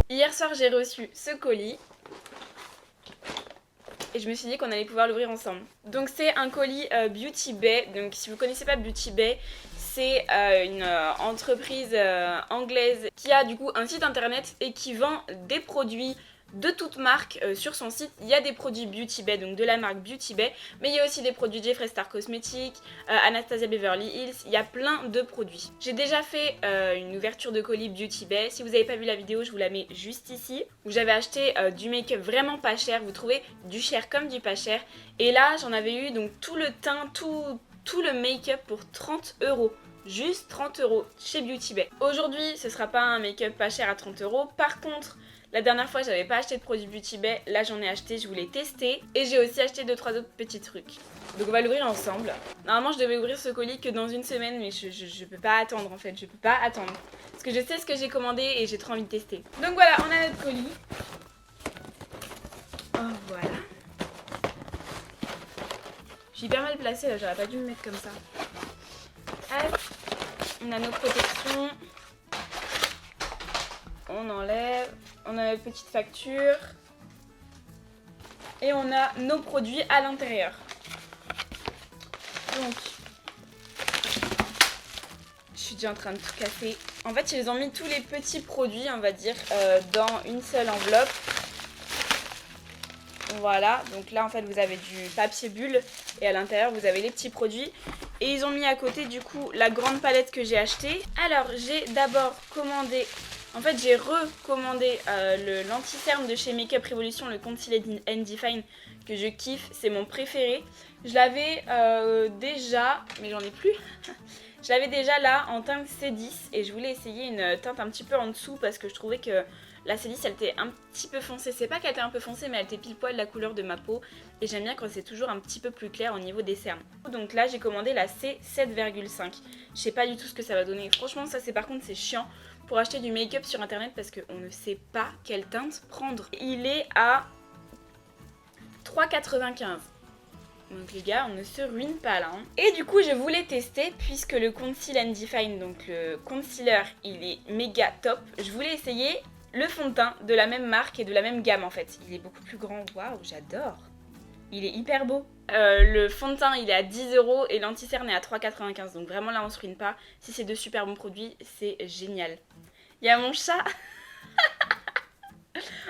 Hier soir j'ai reçu ce colis et je me suis dit qu'on allait pouvoir l'ouvrir ensemble. Donc c'est un colis Beauty Bay. Donc si vous connaissez pas Beauty Bay, c'est une entreprise anglaise qui a du coup un site internet et qui vend des produits de toute marque sur son site. Il y a des produits Beauty Bay, donc de la marque Beauty Bay, mais il y a aussi des produits Jeffree Star Cosmetics, Anastasia Beverly Hills, il y a plein de produits. J'ai déjà fait une ouverture de colis Beauty Bay. Si vous n'avez pas vu la vidéo, je vous la mets juste ici, où j'avais acheté du make-up vraiment pas cher. Vous trouvez du cher comme du pas cher. Et là, j'en avais eu donc tout le teint, tout le make-up pour 30 €. Juste 30 € chez Beauty Bay. Aujourd'hui, ce sera pas un make-up pas cher à 30 €. Par contre, la dernière fois, j'avais pas acheté de produits Beauty Bay. Là, j'en ai acheté, je voulais tester. Et j'ai aussi acheté 2-3 autres petits trucs. Donc, on va l'ouvrir ensemble. Normalement, je devais ouvrir ce colis que dans une semaine, mais je peux pas attendre en fait. Je peux pas attendre. Parce que je sais ce que j'ai commandé et j'ai trop envie de tester. Donc voilà, on a notre colis. Oh, voilà. Je suis hyper mal placée là, j'aurais pas dû me mettre comme ça. Hop. On a nos protections. On enlève. On a notre petite facture. Et on a nos produits à l'intérieur. Donc, je suis déjà en train de tout casser. En fait, ils ont mis tous les petits produits, on va dire, dans une seule enveloppe. Voilà, donc là en fait vous avez du papier bulle et à l'intérieur vous avez les petits produits. Et ils ont mis à côté du coup la grande palette que j'ai achetée. Alors j'ai d'abord commandé, en fait j'ai recommandé l'anti-cerne de chez Makeup Revolution, le Conceal and Define que je kiffe, c'est mon préféré. Je l'avais déjà, mais j'en ai plus. Je l'avais déjà là en teinte C10 et je voulais essayer une teinte un petit peu en dessous parce que je trouvais que la C10 elle était un petit peu foncée. C'est pas qu'elle était un peu foncée, mais elle était pile poil la couleur de ma peau et j'aime bien quand c'est toujours un petit peu plus clair au niveau des cernes. Donc là j'ai commandé la C7,5. Je sais pas du tout ce que ça va donner. Franchement ça c'est par contre c'est chiant pour acheter du make-up sur internet parce qu'on ne sait pas quelle teinte prendre. Il est à 3,95. Donc les gars, on ne se ruine pas là. Hein. Et du coup, je voulais tester, puisque le Conceal and Define, donc le concealer, il est méga top. Je voulais essayer le fond de teint de la même marque et de la même gamme en fait. Il est beaucoup plus grand. Waouh, j'adore. Il est hyper beau. Le fond de teint, il est à 10 € et l'anti-cerne est à 3,95. Donc vraiment là, on se ruine pas. Si c'est de super bons produits, c'est génial. Il y a mon chat.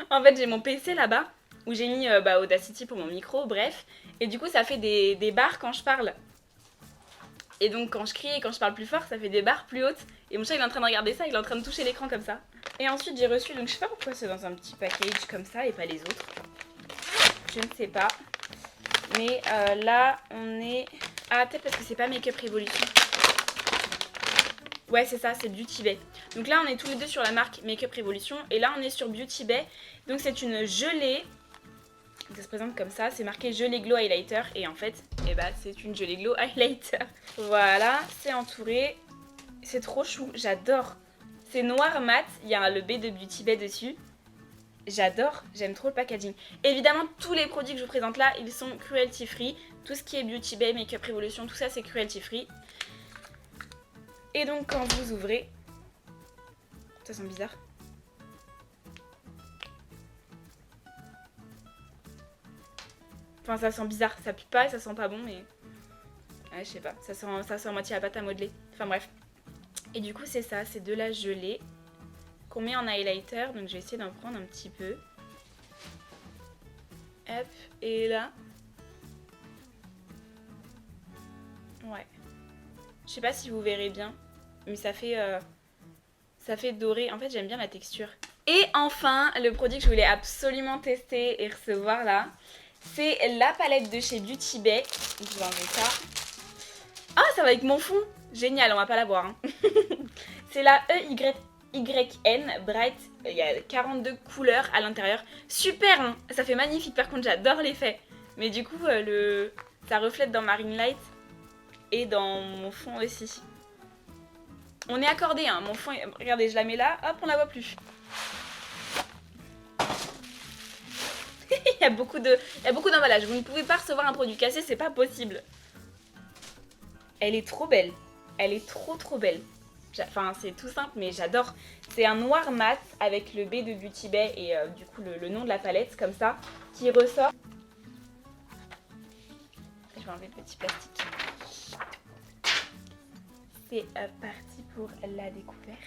En fait, j'ai mon PC là-bas où j'ai mis Audacity pour mon micro, bref. Et du coup, ça fait des barres quand je parle. Et donc, quand je crie et quand je parle plus fort, ça fait des barres plus hautes. Et mon chat, il est en train de regarder ça, il est en train de toucher l'écran comme ça. Et ensuite, j'ai reçu, donc je sais pas pourquoi c'est dans un petit package comme ça et pas les autres. Je ne sais pas. Mais là, on est... Ah, peut-être parce que c'est pas Makeup Revolution. Ouais, c'est ça, c'est Beauty Bay. Donc là, on est tous les deux sur la marque Makeup Revolution. Et là, on est sur Beauty Bay. Donc c'est une gelée. Ça se présente comme ça, c'est marqué gelée glow highlighter et en fait, c'est une gelée glow highlighter. Voilà, c'est entouré, c'est trop chou, j'adore. C'est noir mat, il y a le B de Beauty Bay dessus. J'adore, j'aime trop le packaging. Évidemment, tous les produits que je vous présente là, ils sont cruelty free. Tout ce qui est Beauty Bay, Makeup Revolution, tout ça c'est cruelty free. Et donc quand vous ouvrez, ça sent bizarre. Enfin ça sent bizarre, ça pue pas et ça sent pas bon mais... Ouais je sais pas, ça sent à moitié la pâte à modeler. Enfin bref. Et du coup c'est ça, c'est de la gelée qu'on met en highlighter. Donc je vais essayer d'en prendre un petit peu. Hop, et là. Ouais. Je sais pas si vous verrez bien, mais ça fait doré. En fait j'aime bien la texture. Et enfin, le produit que je voulais absolument tester et recevoir là, c'est la palette de chez Beauty Bay. Je vais enlever ça. Ah, ça va avec mon fond. Génial, on va pas la voir. Hein. C'est la EYN Bright. Il y a 42 couleurs à l'intérieur. Super, hein. Ça fait magnifique. Par contre, j'adore l'effet. Mais du coup, ça reflète dans ma ring light et dans mon fond aussi. On est accordé, hein. Mon fond, regardez, je la mets là. Hop, on la voit plus. il y a beaucoup d'emballages. Vous ne pouvez pas recevoir un produit cassé, c'est pas possible. Elle est trop belle. Elle est trop belle. Enfin, c'est tout simple, mais j'adore. C'est un noir mat avec le B de Beauty Bay et du coup le nom de la palette, comme ça, qui ressort. Je vais enlever le petit plastique. C'est parti pour la découverte.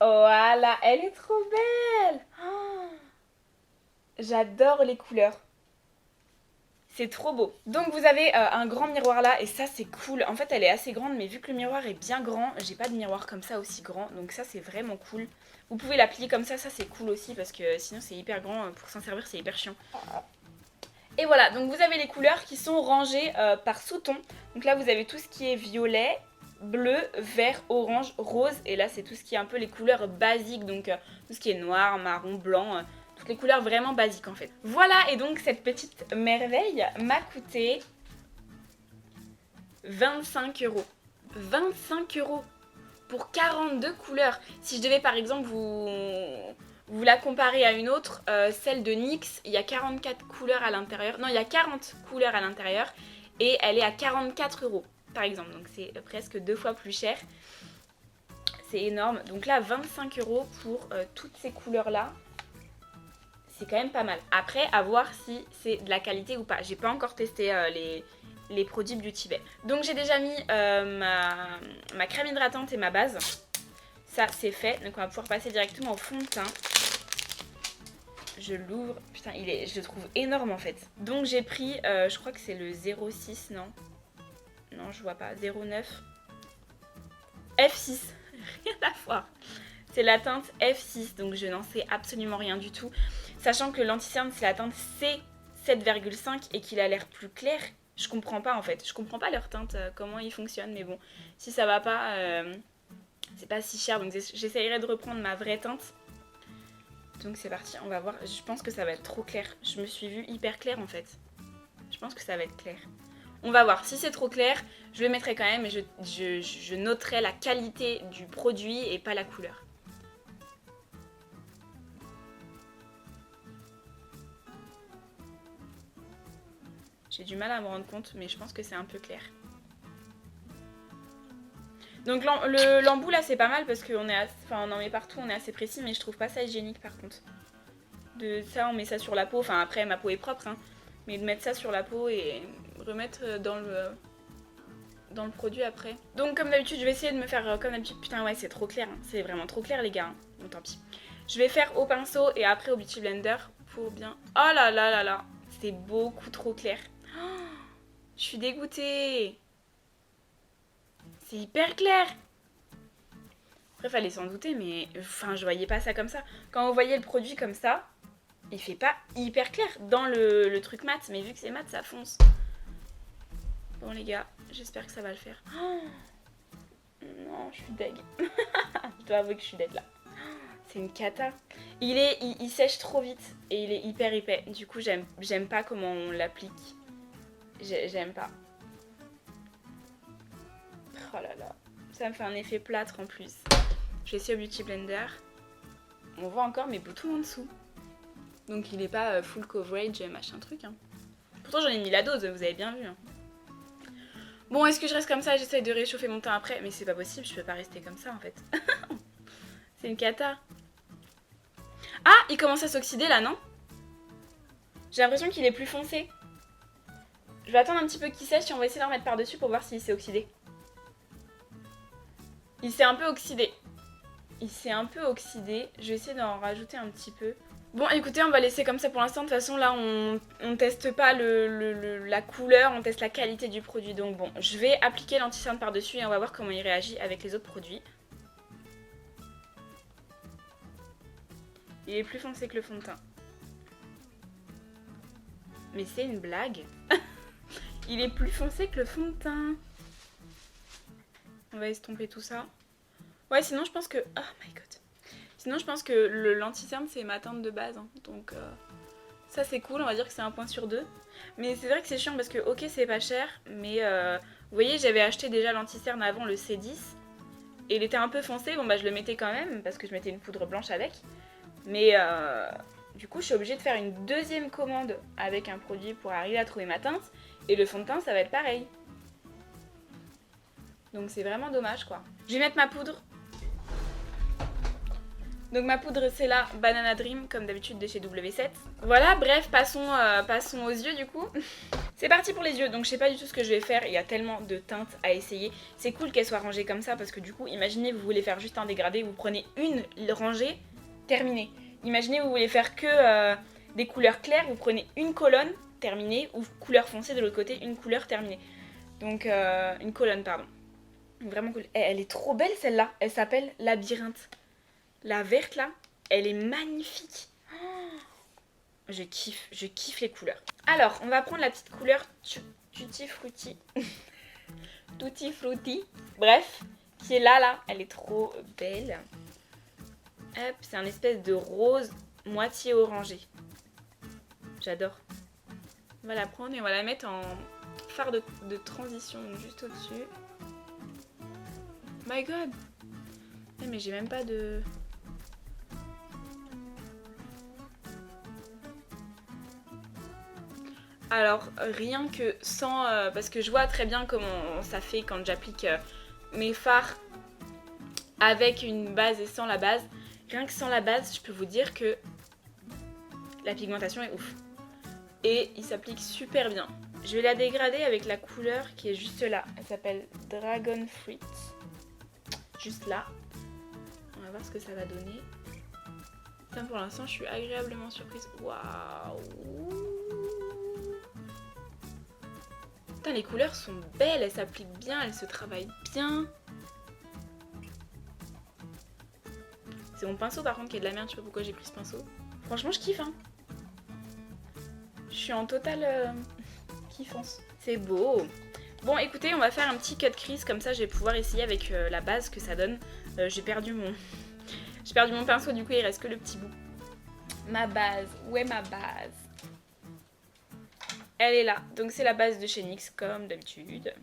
Voilà, elle est trop belle. Oh, j'adore les couleurs. C'est trop beau. Donc vous avez un grand miroir là et ça c'est cool. En fait elle est assez grande mais vu que le miroir est bien grand, j'ai pas de miroir comme ça aussi grand. Donc ça c'est vraiment cool. Vous pouvez la plier comme ça c'est cool aussi parce que sinon c'est hyper grand. Pour s'en servir c'est hyper chiant. Et voilà, donc vous avez les couleurs qui sont rangées par sous-ton. Donc là vous avez tout ce qui est violet, bleu, vert, orange, rose. Et là c'est tout ce qui est un peu les couleurs basiques. Donc tout ce qui est noir, marron, blanc... toutes les couleurs vraiment basiques en fait. Voilà, et donc cette petite merveille m'a coûté 25 €. 25 € pour 42 couleurs. Si je devais par exemple vous la comparer à une autre, celle de NYX, il y a 44 couleurs à l'intérieur. Non, il y a 40 couleurs à l'intérieur et elle est à 44 € par exemple. Donc c'est presque 2 fois plus cher. C'est énorme. Donc là, 25 € pour toutes ces couleurs là. C'est quand même pas mal. Après, à voir si c'est de la qualité ou pas. J'ai pas encore testé les produits Beauty Bay. Donc j'ai déjà mis ma crème hydratante et ma base. Ça, c'est fait. Donc on va pouvoir passer directement au fond de teint. Je l'ouvre. Putain, je le trouve énorme en fait. Donc j'ai pris, je crois que c'est le 06, non? Non, je vois pas. 09. F6. Rien à voir. C'est la teinte F6, donc je n'en sais absolument rien du tout. Sachant que l'anti-cerne c'est la teinte C7,5 et qu'il a l'air plus clair, je comprends pas en fait. Je comprends pas leur teinte, comment ils fonctionnent, mais bon, si ça va pas, c'est pas si cher, donc j'essayerai de reprendre ma vraie teinte. Donc c'est parti, on va voir. Je pense que ça va être trop clair. Je me suis vue hyper claire en fait. Je pense que ça va être clair. On va voir, si c'est trop clair, je le mettrai quand même et je noterai la qualité du produit et pas la couleur. J'ai du mal à me rendre compte, mais je pense que c'est un peu clair. Donc l'embout là c'est pas mal parce qu'on on en met partout, on est assez précis, mais je trouve pas ça hygiénique par contre. Ça on met ça sur la peau, enfin après ma peau est propre, hein, mais de mettre ça sur la peau et remettre dans le produit après. Donc comme d'habitude je vais essayer de me faire comme d'habitude, putain ouais c'est trop clair, hein. C'est vraiment trop clair les gars, hein. Bon tant pis. Je vais faire au pinceau et après au Beauty Blender pour bien... Oh là là là là, c'est beaucoup trop clair. Je suis dégoûtée. C'est hyper clair. Après, fallait s'en douter, mais enfin, je voyais pas ça comme ça. Quand on voyait le produit comme ça, il fait pas hyper clair dans le truc mat, mais vu que c'est mat, ça fonce. Bon les gars, j'espère que ça va le faire. Oh non, je suis deg. Je dois avouer que je suis deg là. C'est une cata. Il sèche trop vite et il est hyper épais. Du coup, j'aime pas comment on l'applique. J'aime pas. Oh là là. Ça me fait un effet plâtre en plus. Je vais essayer au Beauty Blender. On voit encore mes boutons en dessous. Donc il est pas full coverage, machin truc. Hein. Pourtant j'en ai mis la dose, vous avez bien vu. Hein. Bon, est-ce que je reste comme ça? J'essaye de réchauffer mon teint après. Mais c'est pas possible, je peux pas rester comme ça en fait. C'est une cata. Ah, il commence à s'oxyder là, non? J'ai l'impression qu'il est plus foncé. Je vais attendre un petit peu qu'il sèche et on va essayer de le remettre par-dessus pour voir s'il s'est oxydé. Il s'est un peu oxydé. Il s'est un peu oxydé. Je vais essayer d'en rajouter un petit peu. Bon, écoutez, on va laisser comme ça pour l'instant. De toute façon, là, on teste pas la couleur, on teste la qualité du produit. Donc bon, je vais appliquer l'anti-cerne par-dessus et on va voir comment il réagit avec les autres produits. Il est plus foncé que le fond de teint. Mais c'est une blague. Il est plus foncé que le fond de teint. On va estomper tout ça. Ouais, sinon je pense que... Oh my god. Sinon je pense que l'anti-cerne c'est ma teinte de base. Hein. Donc ça c'est cool, on va dire que c'est un point sur 2. Mais c'est vrai que c'est chiant parce que ok c'est pas cher. Mais vous voyez j'avais acheté déjà l'anti-cerne avant le C10. Et il était un peu foncé. Bon bah je le mettais quand même parce que je mettais une poudre blanche avec. Mais du coup je suis obligée de faire une deuxième commande avec un produit pour arriver à trouver ma teinte. Et le fond de teint ça va être pareil. Donc c'est vraiment dommage quoi. Je vais mettre ma poudre. Donc ma poudre c'est la Banana Dream comme d'habitude de chez W7. Voilà, bref, passons aux yeux du coup. C'est parti pour les yeux, donc je sais pas du tout ce que je vais faire, il y a tellement de teintes à essayer. C'est cool qu'elles soient rangées comme ça parce que du coup, imaginez vous voulez faire juste un dégradé, vous prenez une rangée, terminé. Imaginez vous voulez faire que des couleurs claires, vous prenez une colonne, terminé, ou couleur foncée de l'autre côté, une couleur terminée. Donc une colonne, pardon. Vraiment cool. Elle est trop belle celle-là, elle s'appelle Labyrinthe. La verte là, elle est magnifique. Je kiffe les couleurs. Alors, on va prendre la petite couleur Tutti Frutti. Tutti Frutti. Bref, qui est là, elle est trop belle. Hop, c'est un espèce de rose moitié orangé. J'adore. On va la prendre et on va la mettre en fard de transition, juste au-dessus. My god. Mais j'ai même pas de... Alors, rien que sans... parce que je vois très bien comment ça fait quand j'applique mes fards avec une base et sans la base. Rien que sans la base, je peux vous dire que la pigmentation est ouf. Et il s'applique super bien. Je vais la dégrader avec la couleur qui est juste là. Elle s'appelle Dragon Fruit. Juste là. On va voir ce que ça va donner. Putain, pour l'instant, je suis agréablement surprise. Waouh! Putain, les couleurs sont belles, elles s'appliquent bien, elles se travaillent bien. C'est mon pinceau par contre qui est de la merde, je sais pas pourquoi j'ai pris ce pinceau. Franchement, je kiffe, hein. Je suis en totale kiffance. C'est beau. Bon, écoutez, on va faire un petit cut crease, comme ça je vais pouvoir essayer avec la base que ça donne. J'ai perdu mon pinceau, du coup il reste que le petit bout. Ma base, où est ma base? Elle est là, donc c'est la base de chez NYX comme d'habitude.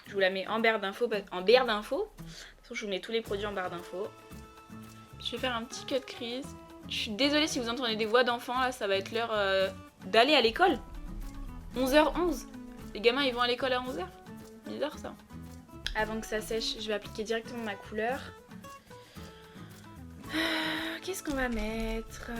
Je vous la mets en barre d'infos, De toute façon je vous mets tous les produits en barre d'infos. Je vais faire un petit cut crease. Je suis désolée si vous entendez des voix d'enfants, là ça va être l'heure d'aller à l'école. 11h11. Les gamins ils vont à l'école à 11h. Bizarre ça. Avant que ça sèche, je vais appliquer directement ma couleur. Qu'est-ce qu'on va mettre?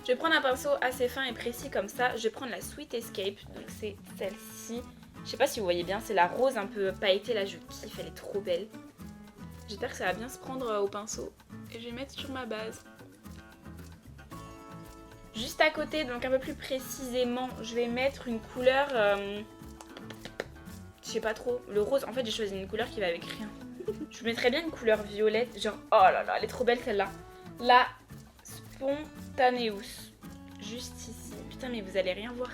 Je vais prendre un pinceau assez fin et précis comme ça. Je vais prendre la Sweet Escape, donc c'est celle-ci. Je sais pas si vous voyez bien, c'est la rose un peu pailletée là, je kiffe, elle est trop belle. J'espère que ça va bien se prendre au pinceau. Et je vais mettre sur ma base. Juste à côté, donc un peu plus précisément, je vais mettre une couleur... je sais pas trop, le rose. En fait j'ai choisi une couleur qui va avec rien. Je mettrais bien une couleur violette, genre... Oh là là, elle est trop belle celle-là. La Spontaneous. Juste ici. Putain mais vous allez rien voir.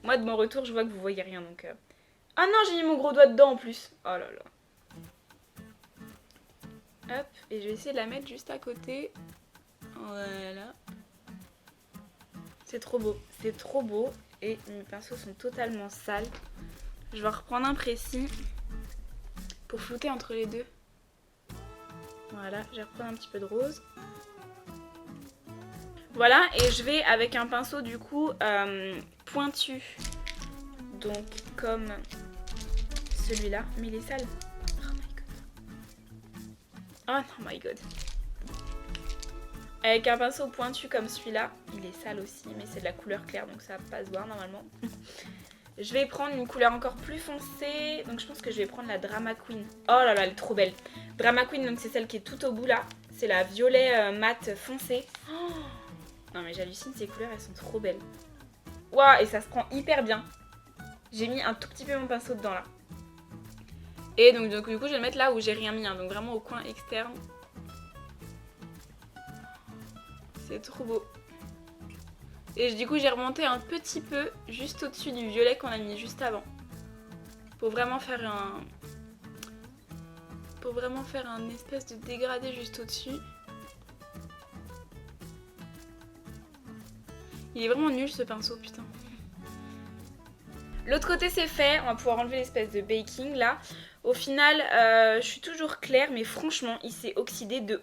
Moi de mon retour je vois que vous voyez rien donc... Ah non j'ai mis mon gros doigt dedans en plus. Oh là là. Hop, et je vais essayer de la mettre juste à côté. Voilà. C'est trop beau. C'est trop beau. Et mes pinceaux sont totalement sales. Je vais reprendre un précis pour flouter entre les deux. Voilà, je vais reprendre un petit peu de rose. Voilà, et je vais avec un pinceau du coup pointu. Donc comme celui-là. Mais il est sale. Oh my god. Oh my god. Avec un pinceau pointu comme celui-là. Il est sale aussi, mais c'est de la couleur claire, donc ça va pas se voir normalement. Je vais prendre une couleur encore plus foncée. Donc je pense que je vais prendre la Drama Queen. Oh là là, elle est trop belle. Drama Queen, donc c'est celle qui est tout au bout là. C'est la violet mat foncé. Oh non mais j'hallucine, ces couleurs, elles sont trop belles. Waouh, et ça se prend hyper bien. J'ai mis un tout petit peu mon pinceau dedans là. Et donc du coup je vais le mettre là où j'ai rien mis, hein, donc vraiment au coin externe. C'est trop beau. Et du coup j'ai remonté un petit peu juste au-dessus du violet qu'on a mis juste avant. Pour vraiment faire un espèce de dégradé juste au-dessus. Il est vraiment nul ce pinceau, putain. L'autre côté c'est fait, on va pouvoir enlever l'espèce de baking là. Au final, je suis toujours claire, mais franchement, il s'est oxydé de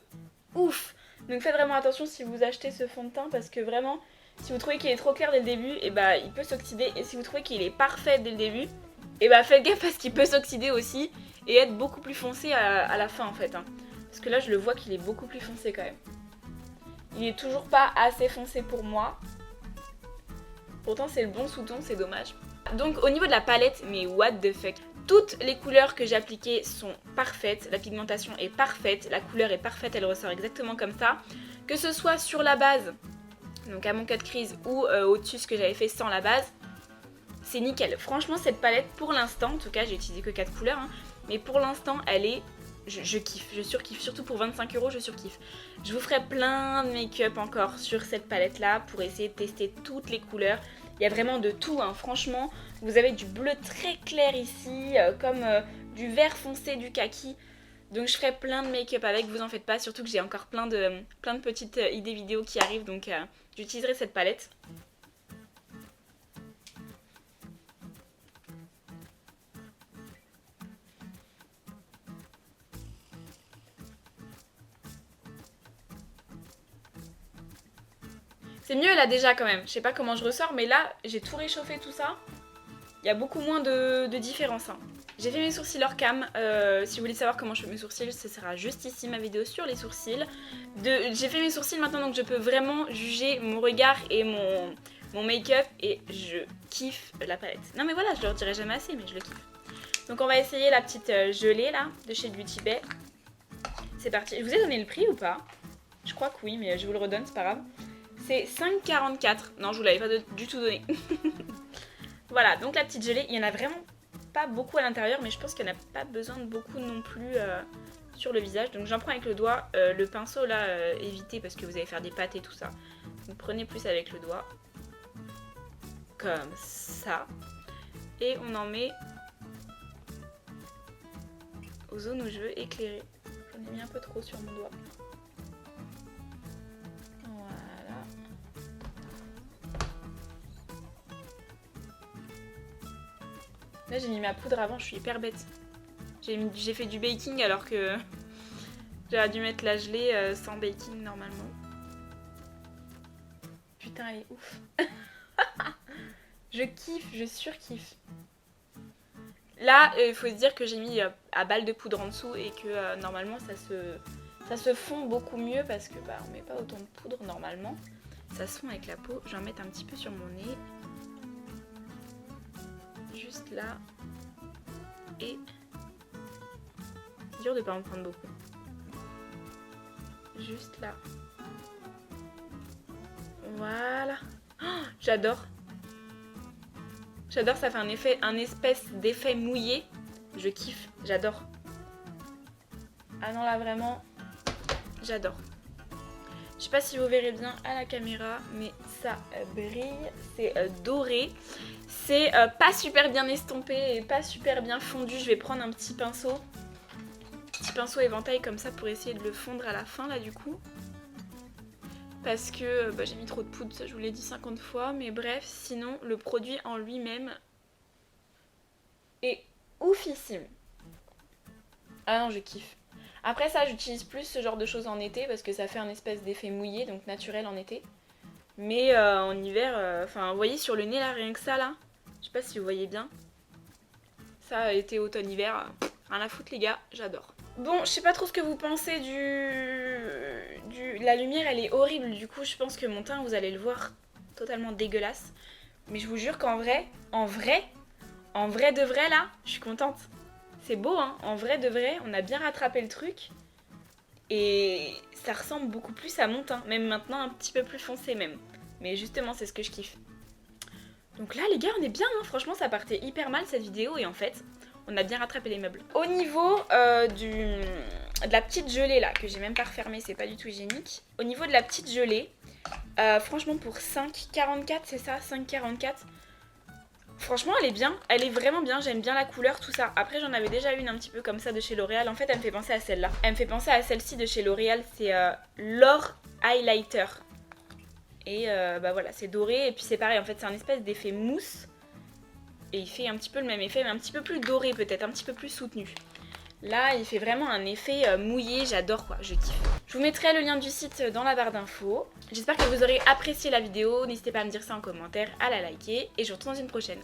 ouf. Donc faites vraiment attention si vous achetez ce fond de teint parce que vraiment, si vous trouvez qu'il est trop clair dès le début, et bah il peut s'oxyder. Et si vous trouvez qu'il est parfait dès le début, et bah faites gaffe parce qu'il peut s'oxyder aussi et être beaucoup plus foncé à la fin en fait. Hein. Parce que là je le vois qu'il est beaucoup plus foncé quand même. Il est toujours pas assez foncé pour moi. Pourtant c'est le bon sous-ton, c'est dommage. Donc au niveau de la palette, mais what the fuck. Toutes les couleurs que j'ai appliquées sont parfaites, la pigmentation est parfaite, la couleur est parfaite, elle ressort exactement comme ça. Que ce soit sur la base, donc à mon cut crease, ou au-dessus ce que j'avais fait sans la base, c'est nickel. Franchement cette palette pour l'instant, en tout cas j'ai utilisé que 4 couleurs, hein, mais pour l'instant elle est... Je kiffe, je surkiffe, surtout pour 25 €, je surkiffe. Je vous ferai plein de make-up encore sur cette palette là pour essayer de tester toutes les couleurs. Il y a vraiment de tout, hein. Franchement, vous avez du bleu très clair ici, comme du vert foncé, du kaki. Donc je ferai plein de make-up avec, vous en faites pas, surtout que j'ai encore plein de petites idées vidéo qui arrivent, donc j'utiliserai cette palette. C'est mieux là déjà quand même, je sais pas comment je ressors mais là j'ai tout réchauffé tout ça. Il y a beaucoup moins de différence. Hein. J'ai fait mes sourcils hors cam, si vous voulez savoir comment je fais mes sourcils, ce sera juste ici ma vidéo sur les sourcils. J'ai fait mes sourcils maintenant donc je peux vraiment juger mon regard et mon make-up et je kiffe la palette. Non mais voilà, je le dirai jamais assez mais je le kiffe. Donc on va essayer la petite gelée là de chez Beauty Bay. C'est parti, je vous ai donné le prix ou pas? Je crois que oui mais je vous le redonne, c'est pas grave. C'est 5,44. Non, je vous l'avais pas du tout donné. Voilà, donc la petite gelée, il y en a vraiment pas beaucoup à l'intérieur, mais je pense qu'il n'y en a pas besoin de beaucoup non plus sur le visage. Donc j'en prends avec le doigt. Le pinceau là, évitez parce que vous allez faire des pâtes et tout ça. Donc prenez plus avec le doigt. Comme ça. Et on en met aux zones où je veux éclairer. J'en ai mis un peu trop sur mon doigt. Là j'ai mis ma poudre avant, je suis hyper bête. J'ai fait du baking alors que j'aurais dû mettre la gelée sans baking normalement. Putain elle est ouf. Je kiffe, je surkiffe. Là il faut se dire que j'ai mis à balle de poudre en dessous et que normalement ça se fond beaucoup mieux parce que bah, on met pas autant de poudre normalement. Ça se fond avec la peau, je vais en mettre un petit peu sur mon nez. Juste là et dur de pas en prendre beaucoup. Juste là. Voilà. Oh, j'adore. J'adore, ça fait un espèce d'effet mouillé. Je kiffe, j'adore. Ah non là vraiment, j'adore. Je sais pas si vous verrez bien à la caméra, mais ça brille, c'est doré. C'est pas super bien estompé et pas super bien fondu. Je vais prendre un petit pinceau éventail comme ça pour essayer de le fondre à la fin là du coup. Parce que bah, j'ai mis trop de poudre, ça je vous l'ai dit 50 fois. Mais bref, sinon le produit en lui-même est oufissime. Ah non, je kiffe. Après ça, j'utilise plus ce genre de choses en été parce que ça fait un espèce d'effet mouillé, donc naturel en été. Mais en hiver, enfin vous voyez sur le nez là, rien que ça là, je sais pas si vous voyez bien. Ça, été, automne, hiver, rien à foutre les gars, j'adore. Bon, je sais pas trop ce que vous pensez La lumière elle est horrible, du coup je pense que mon teint vous allez le voir totalement dégueulasse. Mais je vous jure qu'en vrai de vrai là, je suis contente. C'est beau hein, en vrai de vrai, on a bien rattrapé le truc. Et ça ressemble beaucoup plus à mon teint, même maintenant un petit peu plus foncé même. Mais justement c'est ce que je kiffe. Donc là les gars on est bien, hein. Franchement ça partait hyper mal cette vidéo et en fait on a bien rattrapé les meubles. Au niveau de la petite gelée là, que j'ai même pas refermée, c'est pas du tout hygiénique. Au niveau de la petite gelée, franchement pour 5,44 c'est ça, 5,44. Franchement elle est bien, elle est vraiment bien, j'aime bien la couleur, tout ça. Après j'en avais déjà une un petit peu comme ça de chez L'Oréal, en fait elle me fait penser à celle-là. Elle me fait penser à celle-ci de chez L'Oréal, c'est l'Or Highlighter. Et bah voilà, c'est doré et puis c'est pareil, en fait c'est un espèce d'effet mousse. Et il fait un petit peu le même effet, mais un petit peu plus doré peut-être, un petit peu plus soutenu. Là il fait vraiment un effet mouillé, j'adore quoi, je kiffe. Je vous mettrai le lien du site dans la barre d'infos. J'espère que vous aurez apprécié la vidéo, n'hésitez pas à me dire ça en commentaire, à la liker et je vous retrouve dans une prochaine.